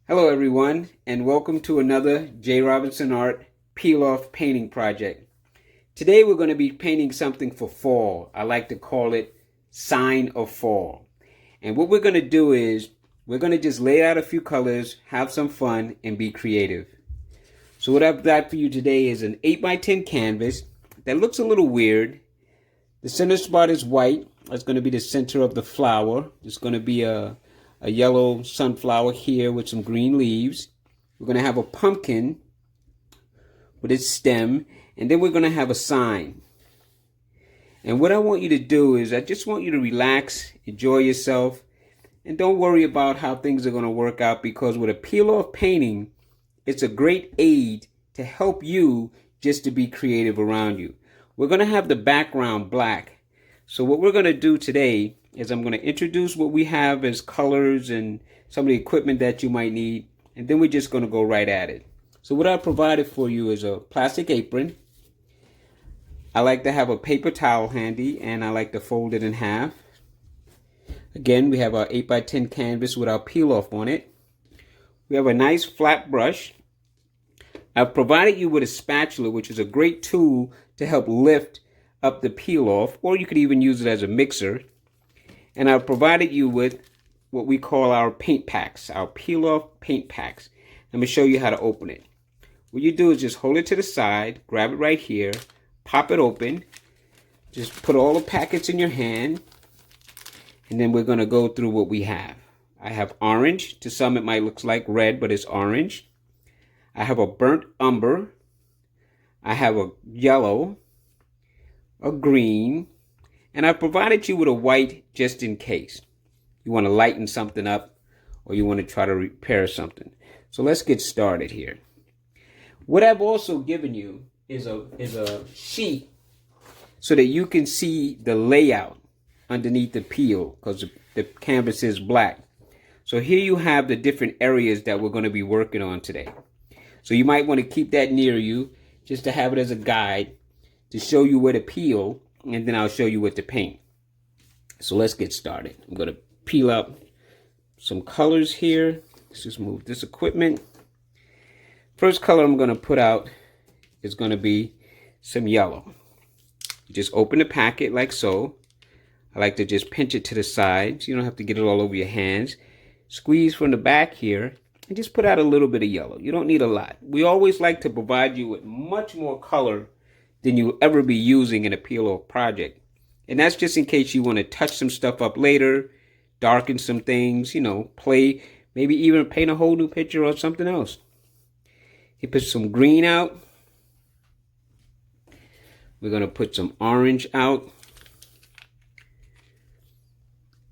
Hello everyone, and welcome to another J. Robinson Art Peiloff painting project. Today we're going to be painting something for fall. I like to call it Sign of Fall. And what we're going to do is we're going to just lay out a few colors, have some fun, and be creative. So what I've got for you today is an 8x10 canvas that looks a little weird. The center spot is white. That's going to be the center of the flower. It's going to be a yellow sunflower here with some green leaves. We're going to have a pumpkin with its stem, and then we're going to have a sign. And what I want you to do is I just want you to relax, enjoy yourself, and don't worry about how things are going to work out, because with a peel-off painting, it's a great aid to help you just to be creative around you. We're going to have the background black. So what we're going to do today is I'm going to introduce what we have as colors and some of the equipment that you might need, and then we're just going to go right at it. So what I provided for you is a plastic apron. I like to have a paper towel handy, and I like to fold it in half. Again, we have our 8x10 canvas with our peel-off on it. We have a nice flat brush. I've provided you with a spatula, which is a great tool to help lift up the peel-off, or you could even use it as a mixer. And I've provided you with what we call our paint packs, our peel-off paint packs. Let me show you how to open it. What you do is just hold it to the side, grab it right here, pop it open, just put all the packets in your hand, and then we're going to go through what we have. I have orange. To some it might look like red, but it's orange. I have a burnt umber. I have a yellow, a green, and I've provided you with a white just in case you want to lighten something up or you want to try to repair something. So let's get started here. What I've also given you is a sheet so that you can see the layout underneath the peel, because the canvas is black. So here you have the different areas that we're going to be working on today. So you might want to keep that near you just to have it as a guide to show you where to peel, and then I'll show you what to paint. So let's get started. I'm going to peel up some colors here. Let's just move this equipment. First color I'm going to put out is going to be some yellow. You just open the packet like so. I like to just pinch it to the side so you don't have to get it all over your hands. Squeeze from the back here and just put out a little bit of yellow. You don't need a lot. We always like to provide you with much more color than you'll ever be using in a peel-off project. And that's just in case you want to touch some stuff up later, darken some things, play, maybe even paint a whole new picture or something else. You put some green out. We're going to put some orange out.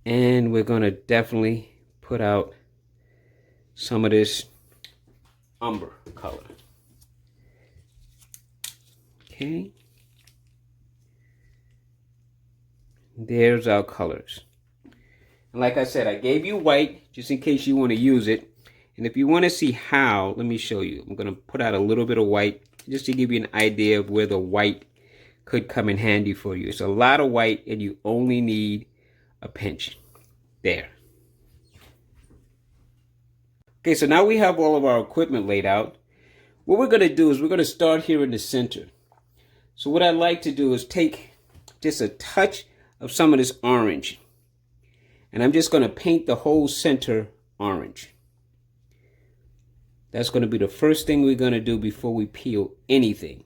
And we're going to definitely put out some of this umber color. Okay. There's our colors. And like I said, I gave you white just in case you want to use it. And if you want to see how, let me show you. I'm going to put out a little bit of white just to give you an idea of where the white could come in handy for you. It's a lot of white and you only need a pinch. There. Okay, so now we have all of our equipment laid out. What we're going to do is we're going to start here in the center. So what I like to do is take just a touch of some of this orange, and I'm just going to paint the whole center orange. That's going to be the first thing we're going to do before we peel anything.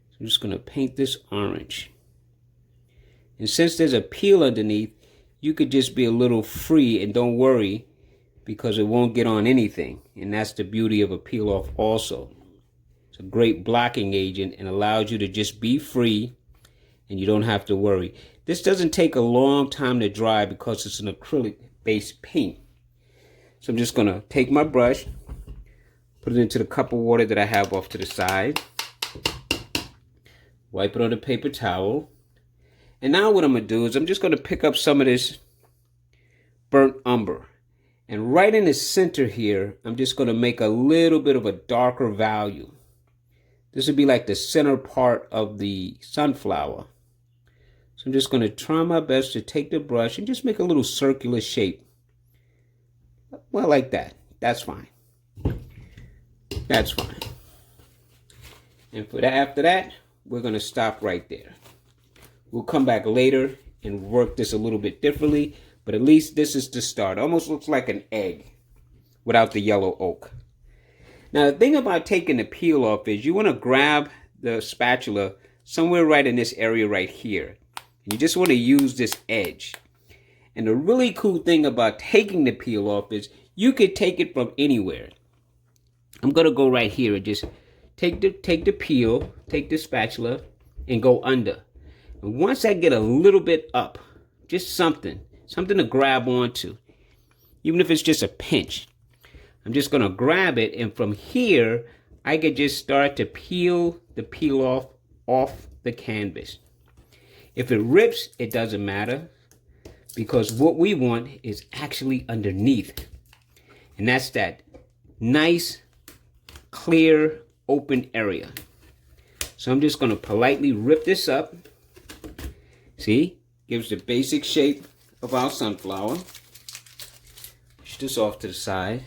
So I'm just going to paint this orange. And since there's a peel underneath, you could just be a little free and don't worry, because it won't get on anything. And that's the beauty of a peel-off also. It's a great blocking agent and allows you to just be free and you don't have to worry. This doesn't take a long time to dry because it's an acrylic-based paint. So I'm just going to take my brush, put it into the cup of water that I have off to the side, wipe it on a paper towel. And now what I'm going to do is I'm just going to pick up some of this burnt umber. And right in the center here, I'm just going to make a little bit of a darker value. This would be like the center part of the sunflower. So So I'm just going to try my best to take the brush and just make a little circular shape. Well, like that. That's fine. That's fine. And for that, after that, we're going to stop right there. We'll come back later and work this a little bit differently, but at least this is the start. It almost looks like an egg without the yellow oak. Now, the thing about taking the peel off is you want to grab the spatula somewhere right in this area right here. You just want to use this edge. And the really cool thing about taking the peel off is you could take it from anywhere. I'm going to go right here and just take the peel, take the spatula, and go under. And once I get a little bit up, just something to grab onto, even if it's just a pinch, I'm just going to grab it, and from here, I could just start to peel the peel off the canvas. If it rips, it doesn't matter, because what we want is actually underneath. And that's that nice, clear, open area. So I'm just going to politely rip this up. See? Gives the basic shape of our sunflower. Push this off to the side.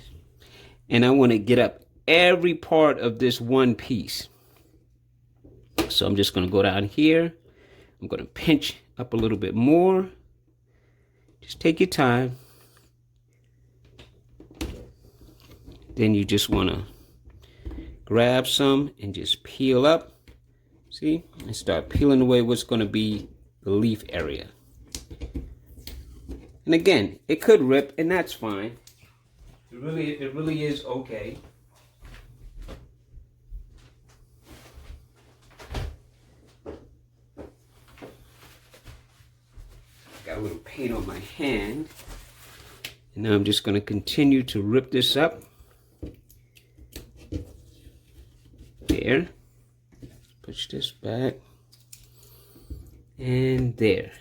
And I want to get up every part of this one piece. So I'm just going to go down here. I'm going to pinch up a little bit more. Just take your time. Then you just want to grab some and just peel up. See? And start peeling away what's going to be the leaf area. And again, it could rip, and that's fine. It really is okay. Got a little paint on my hand. And now I'm just going to continue to rip this up. There. Push this back. And there.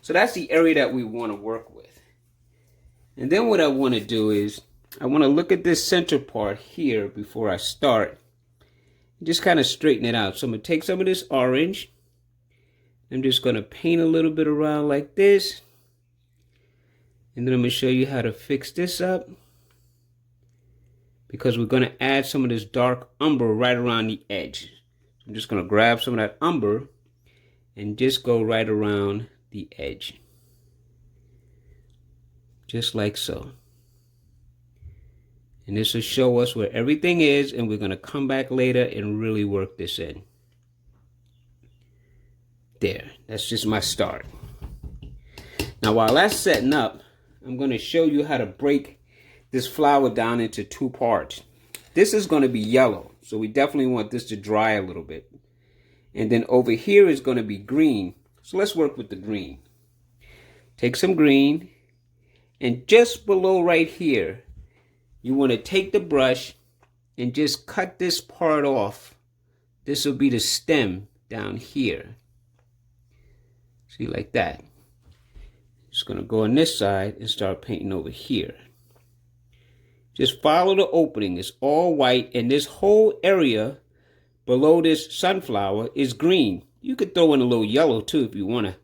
So that's the area that we want to work with. And then what I want to do is, I want to look at this center part here before I start. And just kind of straighten it out. So I'm going to take some of this orange. I'm just going to paint a little bit around like this. And then I'm going to show you how to fix this up. Because we're going to add some of this dark umber right around the edge. So I'm just going to grab some of that umber and just go right around the edge. Just like so. And this will show us where everything is, and we're going to come back later and really work this in. There, that's just my start. Now while that's setting up, I'm going to show you how to break this flower down into two parts. This is going to be yellow, so we definitely want this to dry a little bit. And then over here is going to be green. So let's work with the green. Take some green, and just below right here, you want to take the brush and just cut this part off. This will be the stem down here. See, like that. Just going to go on this side and start painting over here. Just follow the opening. It's all white, and this whole area below this sunflower is green. You could throw in a little yellow too if you want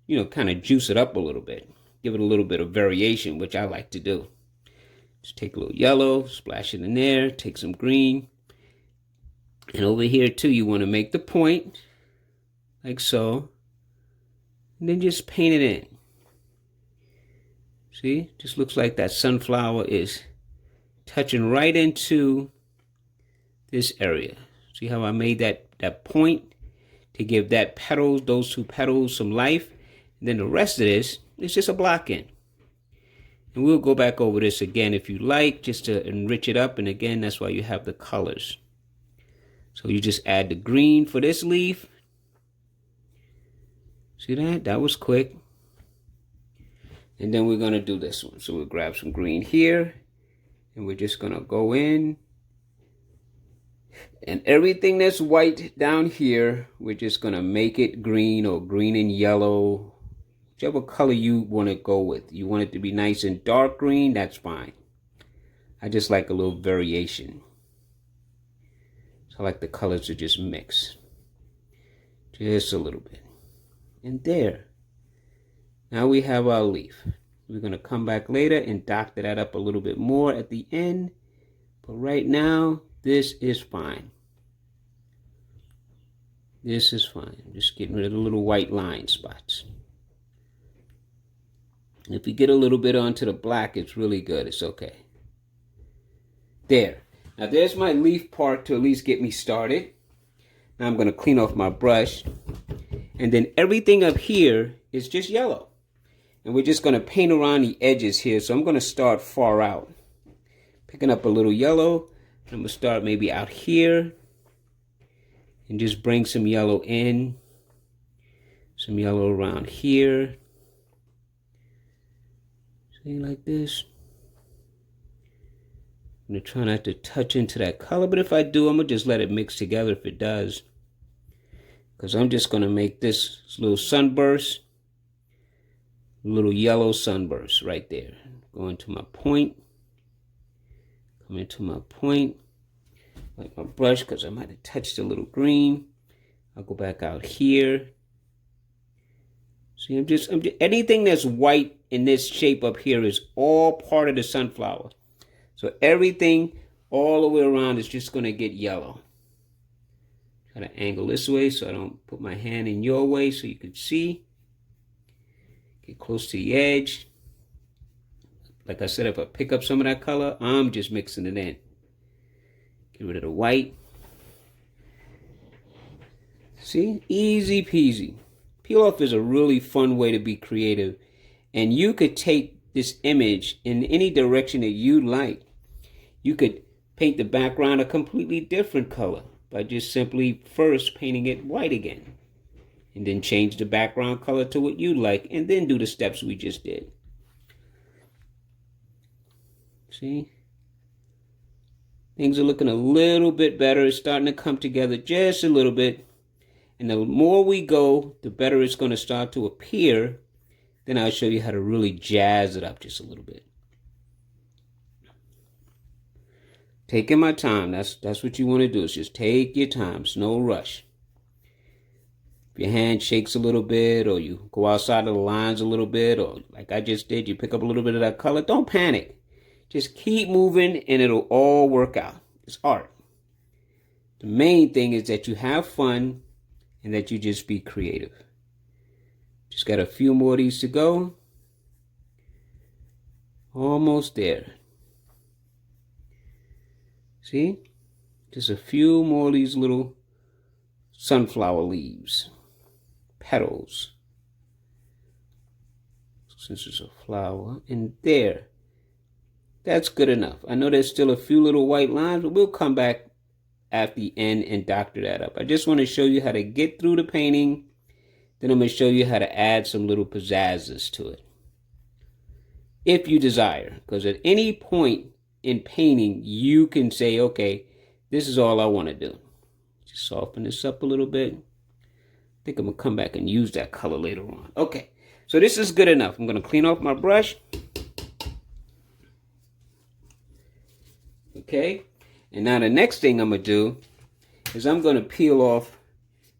to, kind of juice it up a little bit. Give it a little bit of variation, which I like to do. Just take a little yellow, splash it in there, take some green. And over here too, you want to make the point, like so. And then just paint it in. See, just looks like that sunflower is touching right into this area. See how I made that point to give that petals, those two petals, some life. And then the rest of this is just a block in. And we'll go back over this again if you like, just to enrich it up. And again, that's why you have the colors. So you just add the green for this leaf. See that? That was quick. And then we're going to do this one. So we'll grab some green here. And we're just going to go in. And everything that's white down here, we're just going to make it green or green and yellow. Whichever color you want to go with. You want it to be nice and dark green, that's fine. I just like a little variation. So I like the colors to just mix. Just a little bit. And there. Now we have our leaf. We're going to come back later and doctor that up a little bit more at the end. But right now, this is fine. This is fine. I'm just getting rid of the little white line spots. And if you get a little bit onto the black, it's really good. It's okay. There. Now there's my leaf part to at least get me started. Now I'm going to clean off my brush. And then everything up here is just yellow. And we're just going to paint around the edges here. So I'm going to start far out. Picking up a little yellow. I'm going to start maybe out here. And just bring some yellow in. Some yellow around here. See, like this. I'm going to try not to touch into that color. But if I do, I'm going to just let it mix together if it does. Because I'm just going to make this little sunburst. Little yellow sunburst right there. Going to my point. Coming to my point. Like my brush, because I might have touched a little green. I'll go back out here. See, I'm just anything that's white in this shape up here is all part of the sunflower. So everything all the way around is just going to get yellow. Try to angle this way so I don't put my hand in your way so you can see. Get close to the edge. Like I said, if I pick up some of that color, I'm just mixing it in. Get rid of the white. See? Easy peasy. Peel off is a really fun way to be creative. And you could take this image in any direction that you like. You could paint the background a completely different color by just simply first painting it white again. And then change the background color to what you like. And then do the steps we just did. See? Things are looking a little bit better. It's starting to come together just a little bit. And the more we go, the better it's going to start to appear. Then I'll show you how to really jazz it up just a little bit. Taking my time. That's what you want to do. Is just take your time. It's no rush. If your hand shakes a little bit, or you go outside of the lines a little bit, or like I just did, you pick up a little bit of that color, don't panic. Just keep moving and it'll all work out. It's art. The main thing is that you have fun and that you just be creative. Just got a few more of these to go. Almost there. See? Just a few more of these little sunflower leaves. Petals. Since it's a flower. And there. That's good enough. I know there's still a few little white lines, but we'll come back at the end and doctor that up. I just want to show you how to get through the painting. Then I'm going to show you how to add some little pizzazzes to it. If you desire. Because at any point in painting, you can say, okay, this is all I want to do. Just soften this up a little bit. I think I'm going to come back and use that color later on. Okay, so this is good enough. I'm going to clean off my brush. Okay, and now the next thing I'm going to do is I'm going to peel off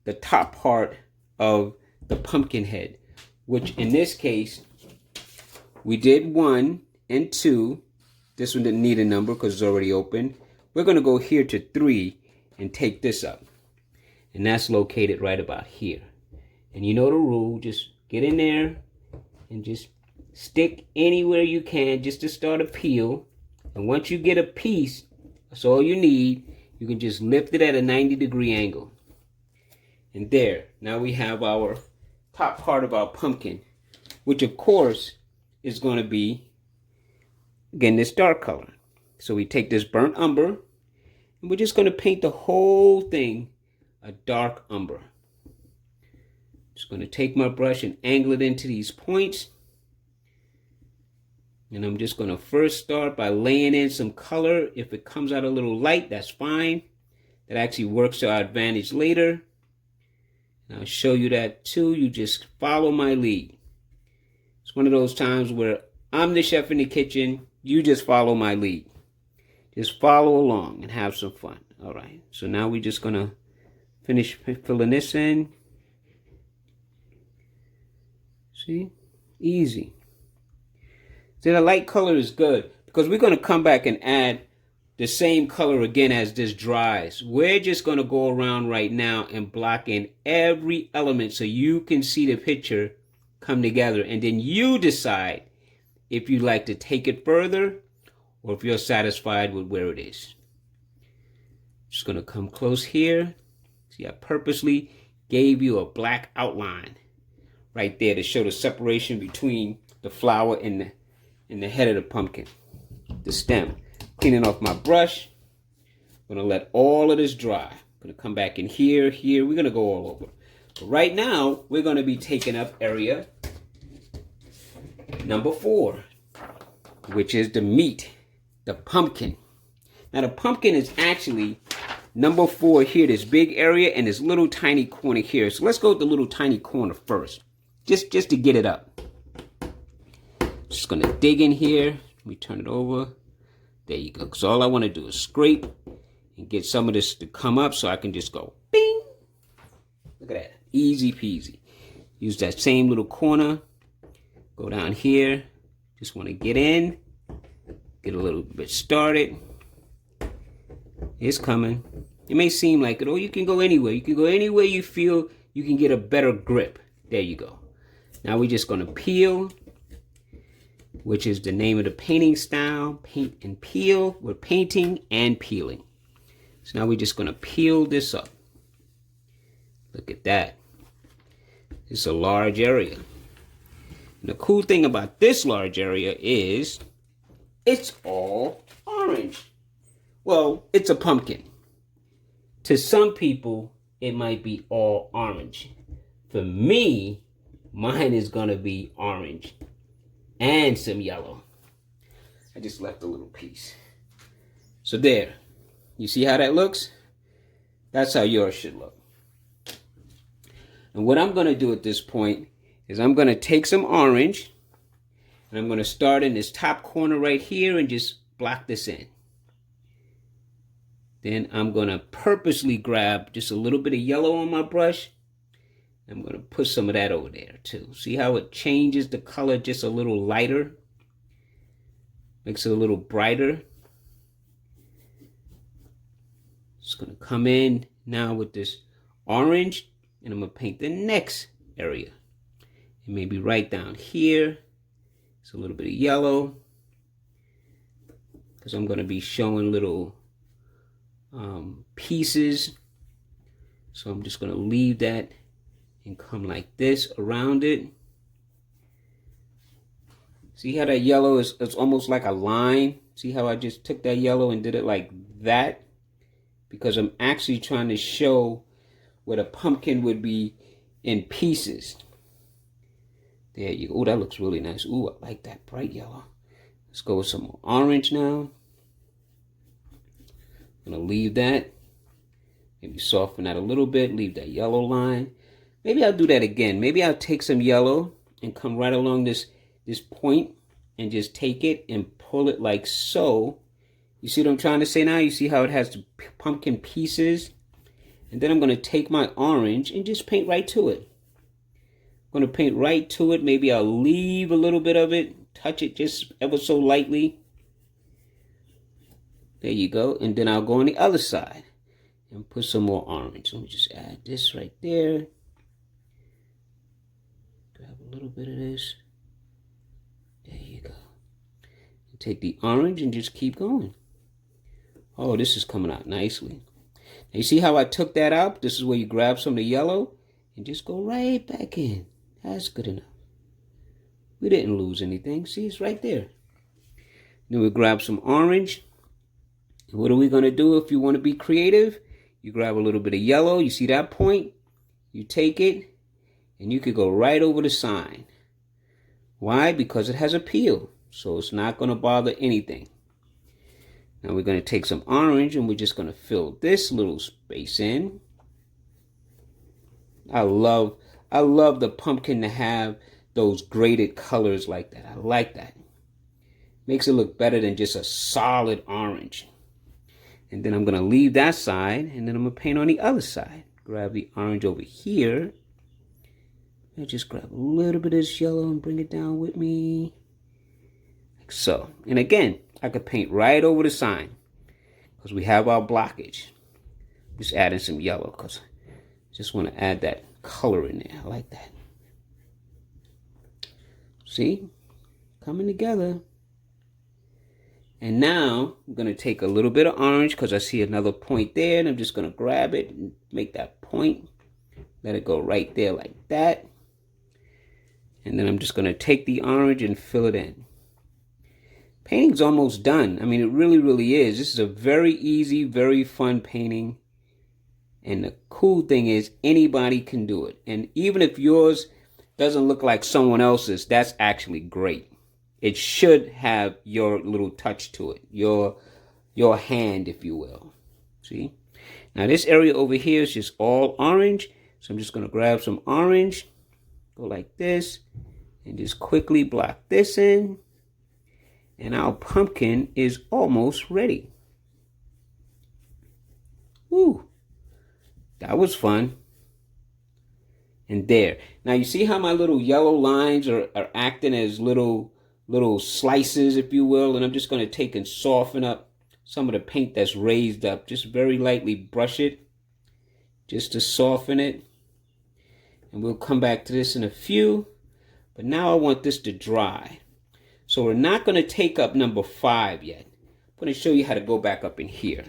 the top part of the pumpkin head, which in this case, we did 1 and 2. This one didn't need a number because it's already open. We're going to go here to 3 and take this up. And that's located right about here. And you know the rule, just get in there and just stick anywhere you can just to start a peel. And once you get a piece, that's all you need. You can just lift it at a 90-degree angle. And there, now we have our top part of our pumpkin, which of course is going to be, again, this dark color. So we take this burnt umber, and we're just going to paint the whole thing a dark umber. Just going to take my brush and angle it into these points. And I'm just going to first start by laying in some color. If it comes out a little light, that's fine. That actually works to our advantage later. And I'll show you that too. You just follow my lead. It's one of those times where I'm the chef in the kitchen. You just follow my lead. Just follow along and have some fun. All right. So now we're just going to finish filling this in. See? Easy. See, the light color is good because we're going to come back and add the same color again as this dries. We're just going to go around right now and block in every element so you can see the picture come together. And then you decide if you'd like to take it further or if you're satisfied with where it is. Just going to come close here. See, I purposely gave you a black outline right there to show the separation between the flower and the head of the pumpkin, the stem. Cleaning off my brush. I'm going to let all of this dry. I'm going to come back in here, here. We're going to go all over. But right now, we're going to be taking up area number 4, which is the meat, the pumpkin. Now, the pumpkin is actually number 4 here, this big area, and this little tiny corner here. So let's go with the little tiny corner first, just to get it up. Just going to dig in here. Let me turn it over. There you go. Because all I want to do is scrape and get some of this to come up so I can just go bing. Look at that. Easy peasy. Use that same little corner. Go down here. Just want to get in. Get a little bit started. It's coming. It may seem like it. Oh, you can go anywhere. You can go anywhere you feel you can get a better grip. There you go. Now we're just going to peel, which is the name of the painting style, paint and peel. We're painting and peeling. So now we're just going to peel this up. Look at that. It's a large area. And the cool thing about this large area is it's all orange. Well, it's a pumpkin. To some people, it might be all orange. For me, mine is going to be orange. And some yellow. I just left a little piece. So there. You see how that looks? That's how yours should look. And what I'm going to do at this point is I'm going to take some orange. And I'm going to start in this top corner right here and just block this in. Then I'm going to purposely grab just a little bit of yellow on my brush. I'm going to put some of that over there too. See how it changes the color just a little lighter? Makes it a little brighter. Just going to come in now with this orange. And I'm going to paint the next area. And maybe right down here. It's a little bit of yellow. Because I'm going to be showing little pieces. So I'm just going to leave that. And come like this around it. See how that yellow is it's almost like a line? See how I just took that yellow and did it like that? Because I'm actually trying to show what a pumpkin would be in pieces. There you go. Oh, that looks really nice. Ooh, I like that bright yellow. Let's go with some more orange now. I'm going to leave that. Maybe soften that a little bit. Leave that yellow line. Maybe I'll do that again. Maybe I'll take some yellow and come right along this point and just take it and pull it like so. You see what I'm trying to say now? You see how it has the pumpkin pieces? And then I'm going to take my orange and just paint right to it. I'm going to paint right to it. Maybe I'll leave a little bit of it. Touch it just ever so lightly. There you go. And then I'll go on the other side and put some more orange. Let me just add this right there. Grab a little bit of this. There you go. And take the orange and just keep going. Oh, this is coming out nicely. Now you see how I took that out? This is where you grab some of the yellow and just go right back in. That's good enough. We didn't lose anything. See, it's right there. Then we grab some orange. And what are we going to do if you want to be creative? You grab a little bit of yellow. You see that point? You take it. And you could go right over the sign. Why? Because it has a peel. So it's not going to bother anything. Now we're going to take some orange and we're just going to fill this little space in. I love the pumpkin to have those graded colors like that. I like that. Makes it look better than just a solid orange. And then I'm going to leave that side and then I'm going to paint on the other side. Grab the orange over here. I just grab a little bit of this yellow and bring it down with me. Like so. And again, I could paint right over the sign because we have our blockage. Just adding some yellow because I just want to add that color in there. I like that. See? Coming together. And now I'm going to take a little bit of orange because I see another point there, and I'm just going to grab it and make that point. Let it go right there like that. And then I'm just going to take the orange and fill it in. Painting's almost done. I mean, it really, really is. This is a very easy, very fun painting. And the cool thing is anybody can do it. And even if yours doesn't look like someone else's, that's actually great. It should have your little touch to it, your hand, if you will. See? Now this area over here is just all orange. So I'm just going to grab some orange, go like this, and just quickly block this in. And our pumpkin is almost ready. Woo! That was fun. And there. Now you see how my little yellow lines are acting as little slices, if you will. And I'm just going to take and soften up some of the paint that's raised up. Just very lightly brush it. Just to soften it. And we'll come back to this in a few. But now I want this to dry. So we're not going to take up number 5 yet. I'm going to show you how to go back up in here.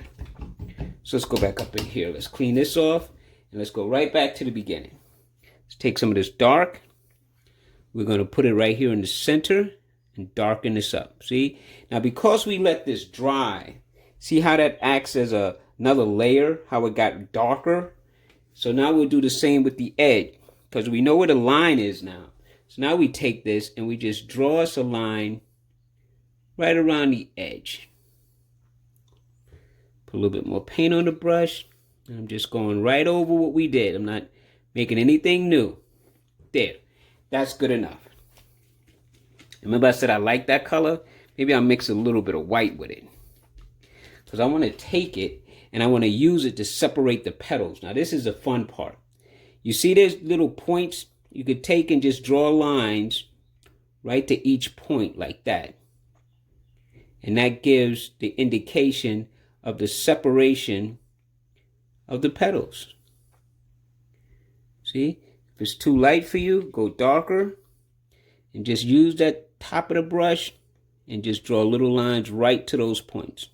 So let's go back up in here. Let's clean this off. And let's go right back to the beginning. Let's take some of this dark. We're going to put it right here in the center and darken this up. See? Now because we let this dry, see how that acts as another layer? How it got darker? So now we'll do the same with the edge. Because we know where the line is now. So now we take this and we just draw us a line right around the edge. Put a little bit more paint on the brush. And I'm just going right over what we did. I'm not making anything new. There. That's good enough. Remember I said I like that color? Maybe I'll mix a little bit of white with it. Because I want to take it and I want to use it to separate the petals. Now this is the fun part. You see there's little points? You could take and just draw lines right to each point like that. And that gives the indication of the separation of the petals. See? If it's too light for you, go darker. And just use that top of the brush and just draw little lines right to those points.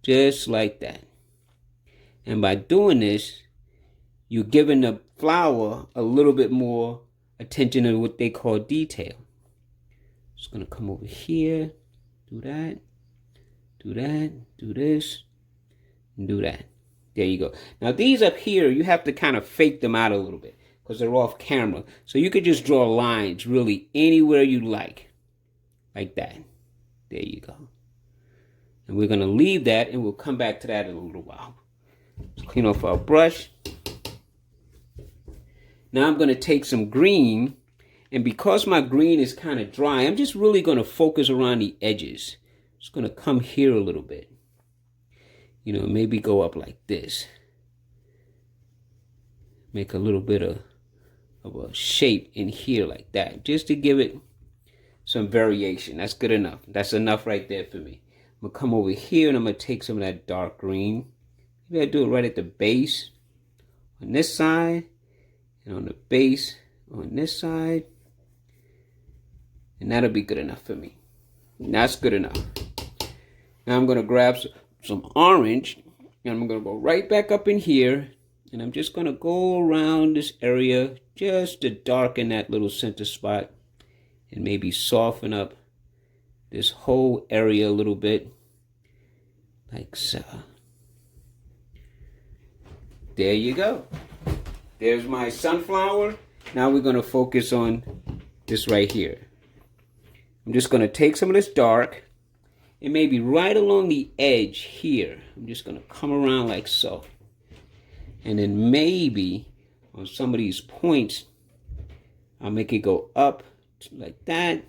Just like that. And by doing this, you're giving the flower a little bit more attention to what they call detail. Just going to come over here, do that, do this, and do that. There you go. Now these up here, you have to kind of fake them out a little bit because they're off camera. So you could just draw lines really anywhere you like that. There you go. And we're going to leave that and we'll come back to that in a little while. Let's clean off our brush. Now I'm going to take some green, and because my green is kind of dry, I'm just really going to focus around the edges. Just going to come here a little bit. You know, maybe go up like this. Make a little bit of a shape in here like that, just to give it some variation. That's good enough. That's enough right there for me. I'm going to come over here and I'm going to take some of that dark green. Maybe I do it right at the base on this side. And on the base on this side. And that'll be good enough for me. And that's good enough. Now I'm going to grab some orange. And I'm going to go right back up in here. And I'm just going to go around this area just to darken that little center spot. And maybe soften up this whole area a little bit. Like so. There you go. There's my sunflower. Now we're going to focus on this right here. I'm just going to take some of this dark and maybe right along the edge here. I'm just going to come around like so. And then maybe on some of these points, I'll make it go up like that.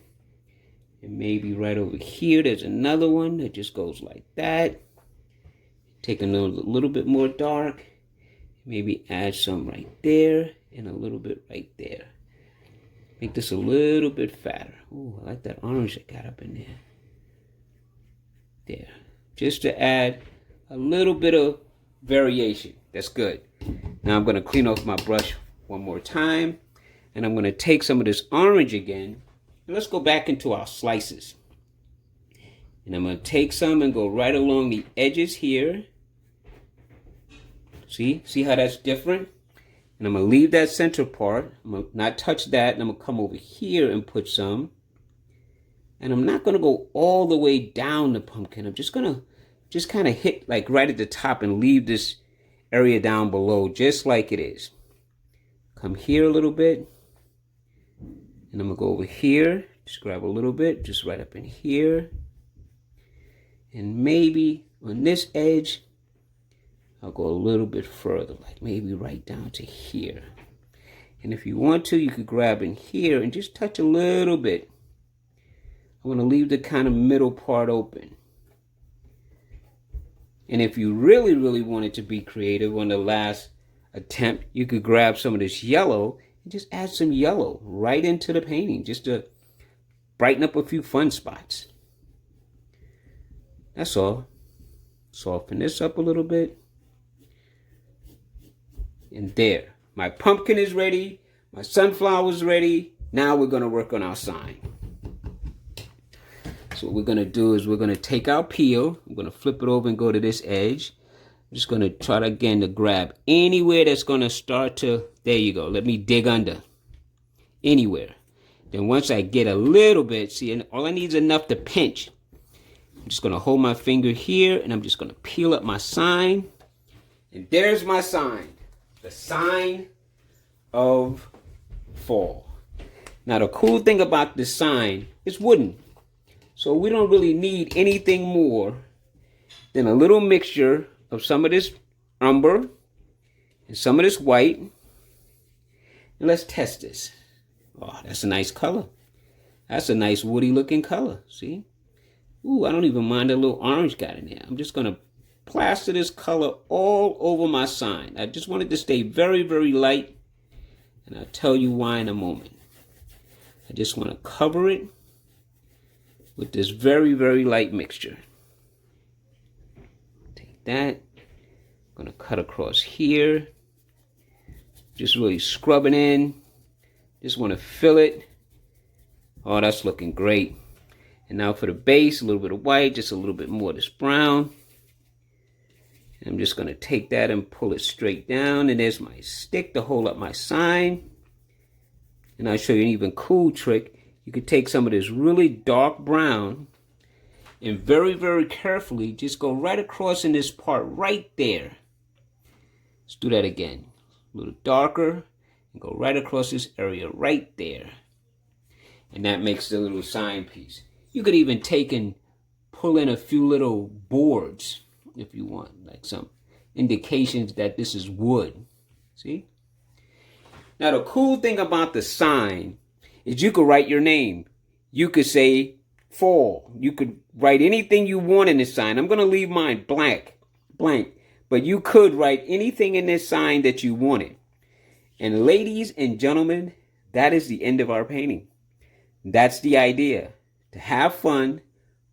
And maybe right over here, there's another one that just goes like that. Take a little bit more dark. Maybe add some right there and a little bit right there. Make this a little bit fatter. Ooh, I like that orange that got up in there. There. Just to add a little bit of variation. That's good. Now I'm going to clean off my brush one more time. And I'm going to take some of this orange again. And let's go back into our slices. And I'm going to take some and go right along the edges here. See how that's different? And I'm going to leave that center part. I'm going to not touch that. And I'm going to come over here and put some. And I'm not going to go all the way down the pumpkin. I'm just going to just kind of hit like right at the top and leave this area down below just like it is. Come here a little bit. And I'm going to go over here. Just grab a little bit. Just right up in here. And maybe on this edge, I'll go a little bit further, like maybe right down to here. And if you want to, you could grab in here and just touch a little bit. I want to leave the kind of middle part open. And if you really, really wanted to be creative on the last attempt, you could grab some of this yellow and just add some yellow right into the painting, just to brighten up a few fun spots. That's all. Soften this up a little bit. And there. My pumpkin is ready. My sunflower's ready. Now we're going to work on our sign. So what we're going to do is we're going to take our peel. I'm going to flip it over and go to this edge. I'm just going to try again to grab anywhere that's going to start to, there you go. Let me dig under. Anywhere. Then once I get a little bit, see, all I need is enough to pinch. I'm just going to hold my finger here, and I'm just going to peel up my sign. And there's my sign. The sign of fall. Now, the cool thing about this sign, it's wooden. So we don't really need anything more than a little mixture of some of this umber and some of this white. And let's test this. Oh, that's a nice color. That's a nice woody looking color. See? Ooh, I don't even mind the little orange got in there. I'm just going to plaster this color all over my sign. I just want it to stay very, very light. And I'll tell you why in a moment. I just want to cover it with this very, very light mixture. Take that. I'm going to cut across here. Just really scrub it in. Just want to fill it. Oh, that's looking great. And now for the base, a little bit of white, just a little bit more of this brown. And I'm just going to take that and pull it straight down. And there's my stick to hold up my sign. And I'll show you an even cool trick. You could take some of this really dark brown and very, very carefully just go right across in this part right there. Let's do that again. A little darker and go right across this area right there. And that makes the little sign piece. You could even take and pull in a few little boards if you want, like some indications that this is wood. See? Now the cool thing about the sign is you could write your name. You could say fall. You could write anything you want in this sign. I'm going to leave mine blank. But you could write anything in this sign that you wanted. And ladies and gentlemen, that is the end of our painting. That's the idea. To have fun,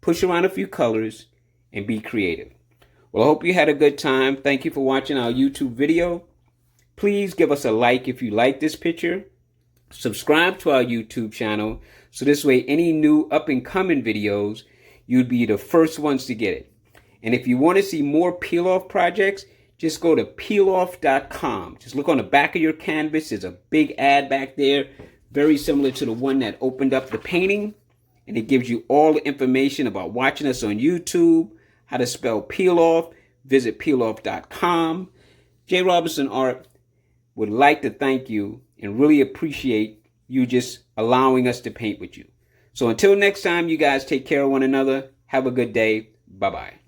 push around a few colors, and be creative. Well, I hope you had a good time. Thank you for watching our YouTube video. Please give us a like if you like this picture. Subscribe to our YouTube channel so this way any new up-and-coming videos, you'd be the first ones to get it. And if you want to see more peel-off projects, just go to peiloff.com. Just look on the back of your canvas. There's a big ad back there, very similar to the one that opened up the painting. And it gives you all the information about watching us on YouTube, how to spell peel-off. Visit peiloff.com. J. Robinson Art would like to thank you and really appreciate you just allowing us to paint with you. So until next time, you guys take care of one another. Have a good day. Bye-bye.